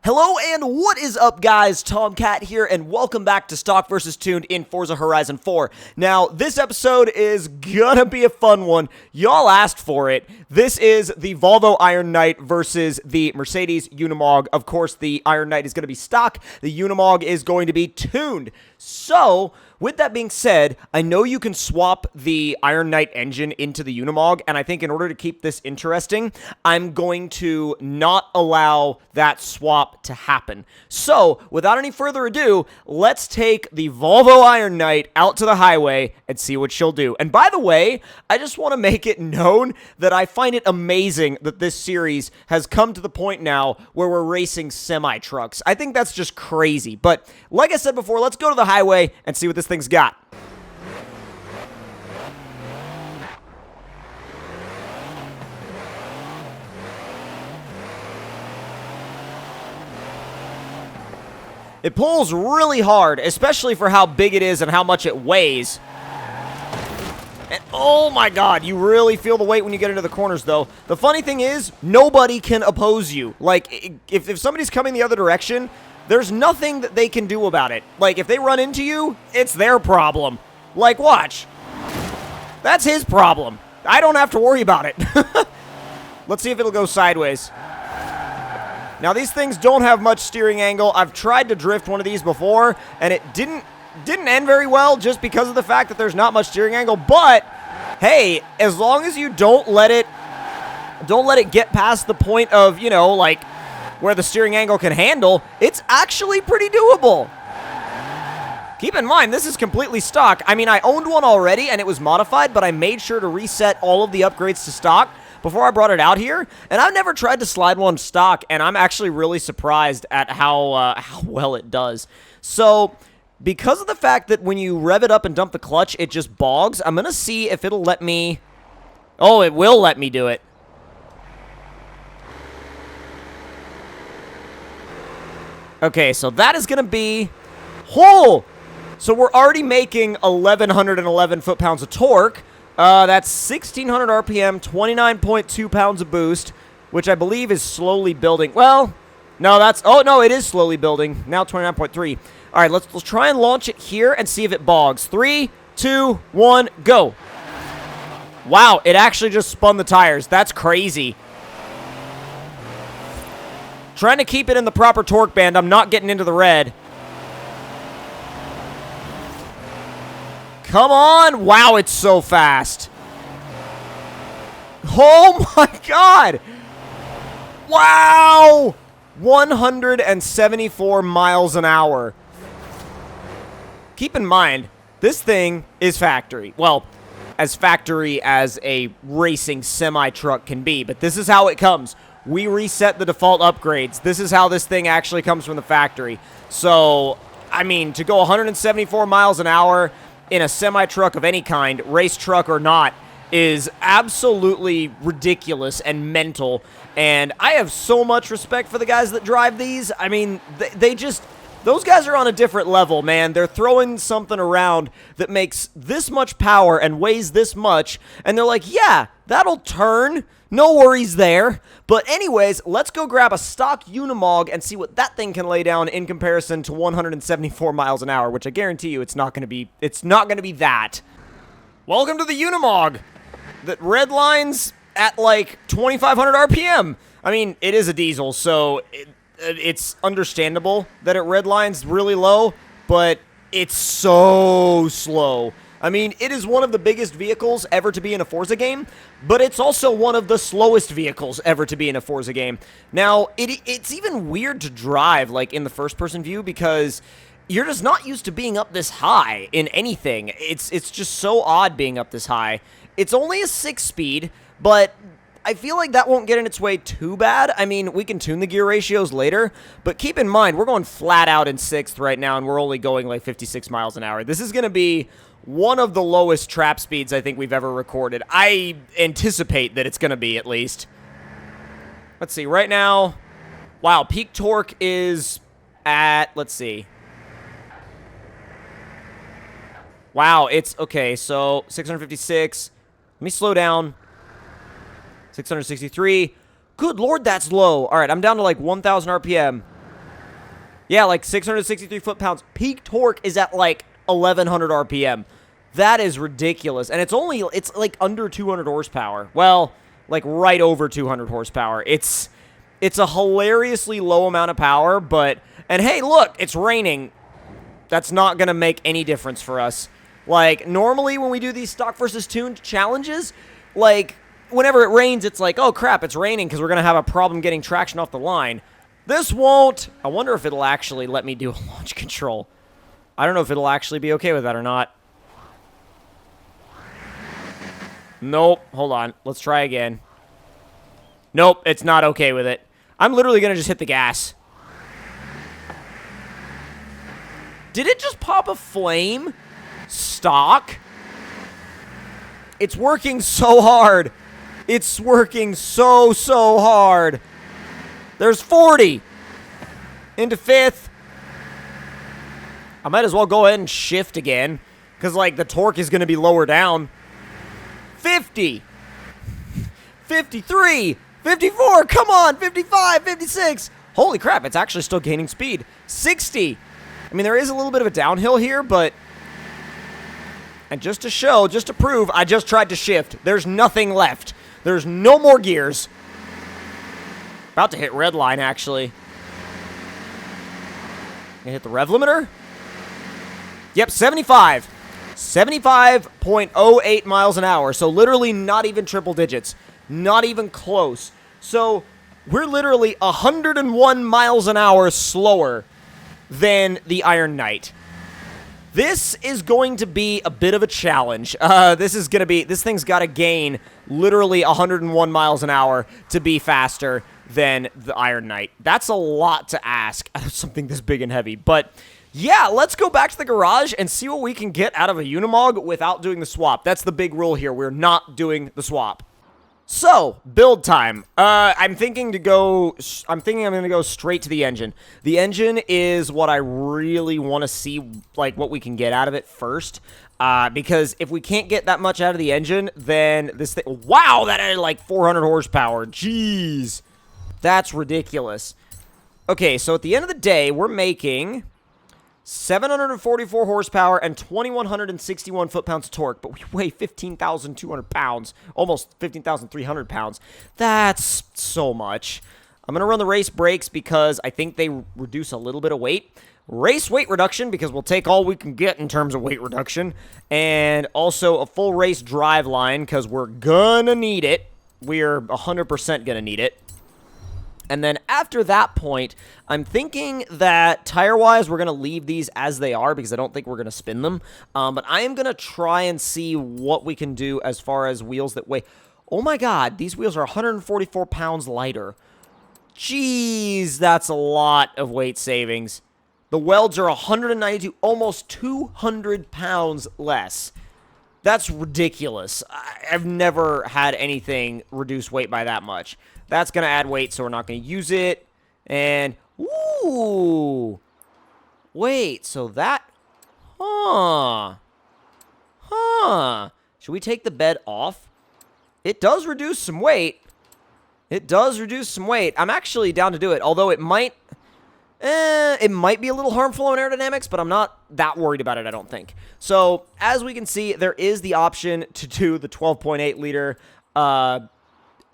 Hello and what is up, guys? Tomcat here, and welcome back to Stock vs. Tuned in Forza Horizon 4. Now, this episode is gonna be a fun one. Y'all asked for it. This is the Volvo Iron Knight versus the Mercedes Unimog. Of course, the Iron Knight is gonna be stock. The Unimog is going to be tuned. So, with that being said, I know you can swap the Iron Knight engine into the Unimog, and I think in order to keep this interesting, I'm going to not allow that swap to happen. So, without any further ado, let's take the Volvo Iron Knight out to the highway and see what she'll do. And by the way, I just want to make it known that I find it amazing that this series has come to the point now where we're racing semi-trucks. I think that's just crazy. But like I said before, let's go to the highway and see what this thing's got. It pulls really hard, especially for how big it is and how much it weighs. And oh my god, you really feel the weight when you get into the corners, though. The funny thing is, nobody can oppose you. Like, if somebody's coming the other direction, there's nothing that they can do about it. Like, if they run into you, it's their problem. Like, watch. That's his problem. I don't have to worry about it. Let's see if it'll go sideways. Now, these things don't have much steering angle. I've tried to drift one of these before, and it didn't end very well just because of the fact that there's not much steering angle. But, hey, as long as you don't let it get past the point of, you know, like, where the steering angle can handle, it's actually pretty doable. Keep in mind, this is completely stock. I mean, I owned one already, and it was modified, but I made sure to reset all of the upgrades to stock before I brought it out here, and I've never tried to slide one stock, and I'm actually really surprised at how well it does. So, because of the fact that when you rev it up and dump the clutch, it just bogs, I'm going to see if it'll let me... Oh, it will let me do it. Okay, so that is going to be... Oh! So we're already making 1,111 foot-pounds of torque. That's 1,600 RPM, 29.2 pounds of boost, which I believe is slowly building. Well, no, that's... Oh, no, it is slowly building. Now 29.3. All right, let's try and launch it here and see if it bogs. 3, 2, 1, go. Wow, it actually just spun the tires. That's crazy. Trying to keep it in the proper torque band. I'm not getting into the red. Come on! Wow, it's so fast. Oh my god! Wow! 174 miles an hour. Keep in mind, this thing is factory. Well, as factory as a racing semi-truck can be, but this is how it comes. We reset the default upgrades. This is how this thing actually comes from the factory. So, I mean, to go 174 miles an hour in a semi-truck of any kind, race truck or not, is absolutely ridiculous and mental. And I have so much respect for the guys that drive these. I mean, they just... Those guys are on a different level, man. They're throwing something around that makes this much power and weighs this much, and they're like, yeah, that'll turn. No worries there. But anyways, let's go grab a stock Unimog and see what that thing can lay down in comparison to 174 miles an hour, which I guarantee you it's not going to be that. Welcome to the Unimog that red lines at like 2,500 RPM. I mean, it is a diesel, so it's understandable that it redlines really low, but it's so slow. I mean, it is one of the biggest vehicles ever to be in a Forza game, but it's also one of the slowest vehicles ever to be in a Forza game. Now, it's even weird to drive, like, in the first-person view, because you're just not used to being up this high in anything. It's just so odd being up this high. It's only a 6-speed, but I feel like that won't get in its way too bad. I mean, we can tune the gear ratios later, but keep in mind, we're going flat out in 6th right now, and we're only going like 56 miles an hour. This is going to be one of the lowest trap speeds I think we've ever recorded. I anticipate that it's going to be, at least. Let's see, right now, wow, peak torque is at, let's see. Wow, it's, okay, so 656. Let me slow down. 663. Good lord, that's low. All right, I'm down to like 1,000 RPM. Yeah, like 663 foot-pounds. Peak torque is at like 1100 RPM. That is ridiculous. And it's like under 200 horsepower. Well, like right over 200 horsepower. It's a hilariously low amount of power, but... And hey, look, it's raining. That's not going to make any difference for us. Like, normally when we do these stock versus tuned challenges, like, whenever it rains, it's like, oh crap, it's raining because we're going to have a problem getting traction off the line. This won't. I wonder if it'll actually let me do a launch control. I don't know if it'll actually be okay with that or not. Nope. Hold on. Let's try again. Nope, it's not okay with it. I'm literally going to just hit the gas. Did it just pop a flame? Stock? It's working so hard. It's working so hard. There's 40. Into 5th. I might as well go ahead and shift again. Because, like, the torque is going to be lower down. 50. 53. 54. Come on. 55. 56. Holy crap. It's actually still gaining speed. 60. I mean, there is a little bit of a downhill here, but... And just to show, just to prove, I just tried to shift. There's nothing left. There's no more gears. About to hit red line, actually. Gonna hit the rev limiter? Yep, 75. 75.08 miles an hour. So literally not even triple digits. Not even close. So we're literally 101 miles an hour slower than the Iron Knight. This is going to be a bit of a challenge. This thing's got to gain literally 101 miles an hour to be faster than the Iron Knight. That's a lot to ask out of something this big and heavy. But yeah, let's go back to the garage and see what we can get out of a Unimog without doing the swap. That's the big rule here. We're not doing the swap. So, build time. I'm thinking I'm going to go straight to the engine. The engine is what I really want to see, like, what we can get out of it first. Because if we can't get that much out of the engine, then this thing... Wow, that added, like, 400 horsepower. Jeez. That's ridiculous. Okay, so at the end of the day, we're making 744 horsepower and 2,161 foot-pounds of torque, but we weigh 15,200 pounds, almost 15,300 pounds. That's so much. I'm going to run the race brakes because I think they reduce a little bit of weight. Race weight reduction because we'll take all we can get in terms of weight reduction. And also a full race drive line because we're going to need it. We're 100% going to need it. And then after that point, I'm thinking that tire-wise, we're going to leave these as they are because I don't think we're going to spin them. But I am going to try and see what we can do as far as wheels that weigh... Oh my god, these wheels are 144 pounds lighter. Jeez, that's a lot of weight savings. The welds are 192, almost 200 pounds less. That's ridiculous. I've never had anything reduce weight by that much. That's going to add weight, so we're not going to use it. And, ooh. Wait, so that... Huh. Should we take the bed off? It does reduce some weight. It does reduce some weight. I'm actually down to do it, although it might... it might be a little harmful on aerodynamics, but I'm not that worried about it, I don't think. So, as we can see, there is the option to do the 12.8 liter,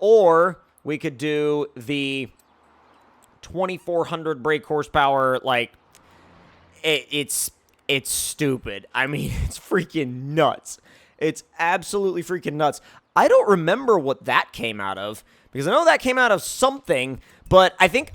or we could do the 2,400 brake horsepower, like, it's stupid. I mean, it's freaking nuts. It's absolutely freaking nuts. I don't remember what that came out of, because I know that came out of something, but I think...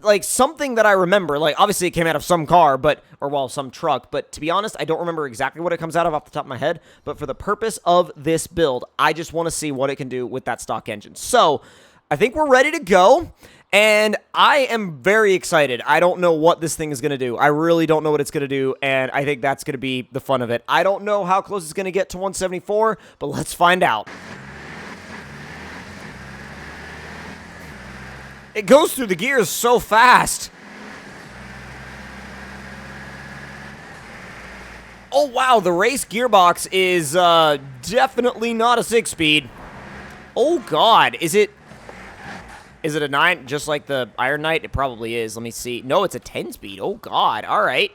like, something that I remember, like, obviously it came out of some car, but, or, well, some truck, but to be honest, I don't remember exactly what it comes out of off the top of my head, but for the purpose of this build, I just want to see what it can do with that stock engine. So, I think we're ready to go, and I am very excited. I don't know what this thing is going to do. I really don't know what it's going to do, and I think that's going to be the fun of it. I don't know how close it's going to get to 174, but let's find out. It goes through the gears so fast. Oh, wow. The race gearbox is definitely not a 6-speed. Oh, God. Is it... Is it a 9, just like the Iron Knight? It probably is. Let me see. No, it's a 10 speed. Oh, God. All right.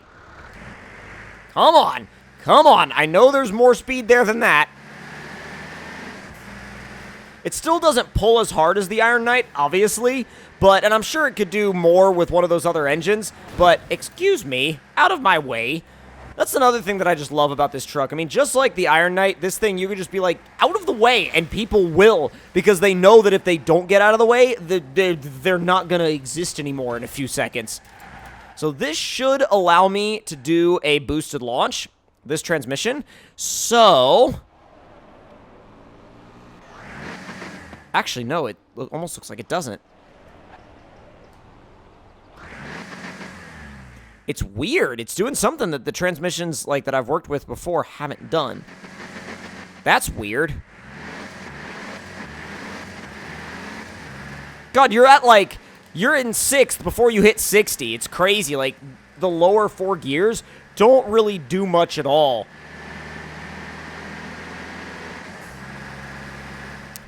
Come on. Come on. I know there's more speed there than that. It still doesn't pull as hard as the Iron Knight, obviously, and I'm sure it could do more with one of those other engines, but excuse me, out of my way. That's another thing that I just love about this truck. I mean, just like the Iron Knight, this thing, you could just be like, out of the way, and people will, because they know that if they don't get out of the way, they're not going to exist anymore in a few seconds. So this should allow me to do a boosted launch, this transmission. So... Actually, no, it almost looks like it doesn't. It's weird. It's doing something that the transmissions like that I've worked with before haven't done. That's weird. God, you're in 6th before you hit 60. It's crazy. Like, the lower 4 gears don't really do much at all.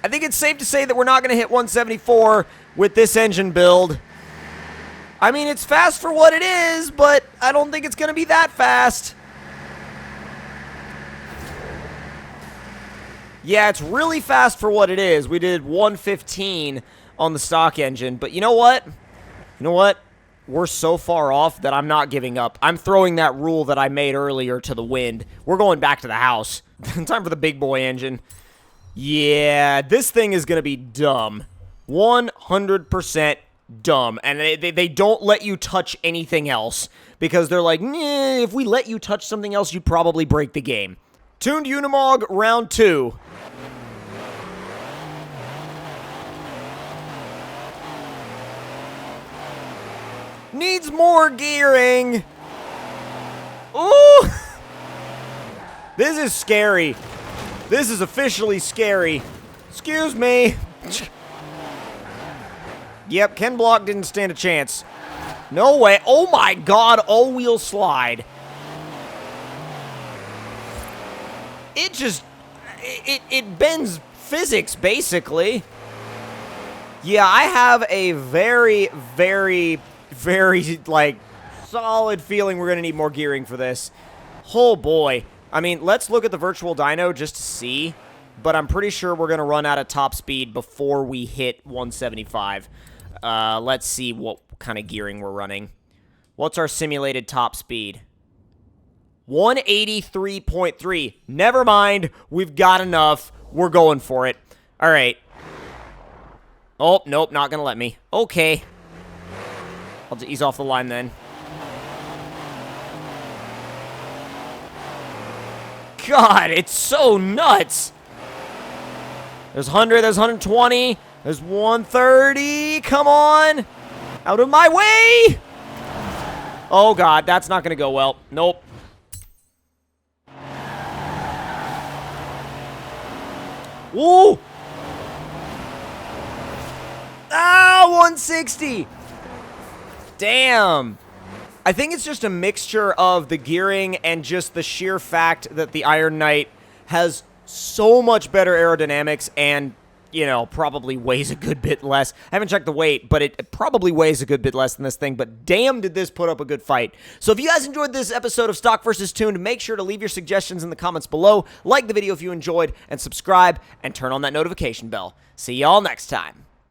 I think it's safe to say that we're not going to hit 174 with this engine build. I mean, it's fast for what it is, but I don't think it's going to be that fast. Yeah, it's really fast for what it is. We did 115 on the stock engine, but you know what? You know what? We're so far off that I'm not giving up. I'm throwing that rule that I made earlier to the wind. We're going back to the house. Time for the big boy engine. Yeah, this thing is going to be dumb. 100% dumb. And they don't let you touch anything else. Because they're like, nah, if we let you touch something else, you'd probably break the game. Tuned Unimog, round 2. Needs more gearing. Ooh. This is scary. This is officially scary. Excuse me. Yep, Ken Block didn't stand a chance. No way. Oh my God, all-wheel slide. It just... It bends physics, basically. Yeah, I have a very, very, very, like, solid feeling we're going to need more gearing for this. Oh, boy. I mean, let's look at the virtual dyno just to see, but I'm pretty sure we're going to run out of top speed before we hit 175. Let's see what kind of gearing we're running. What's our simulated top speed? 183.3. Never mind. We've got enough. We're going for it. All right. Oh, nope, not going to let me. Okay. I'll ease off the line then. God, it's so nuts. There's 100, there's 120, there's 130. Come on. Out of my way. Oh, God, that's not going to go well. Nope. Woo. Ah, 160. Damn. I think it's just a mixture of the gearing and just the sheer fact that the Iron Knight has so much better aerodynamics and, you know, probably weighs a good bit less. I haven't checked the weight, but it probably weighs a good bit less than this thing, but damn did this put up a good fight. So if you guys enjoyed this episode of Stock vs. Tuned, make sure to leave your suggestions in the comments below, like the video if you enjoyed, and subscribe, and turn on that notification bell. See y'all next time.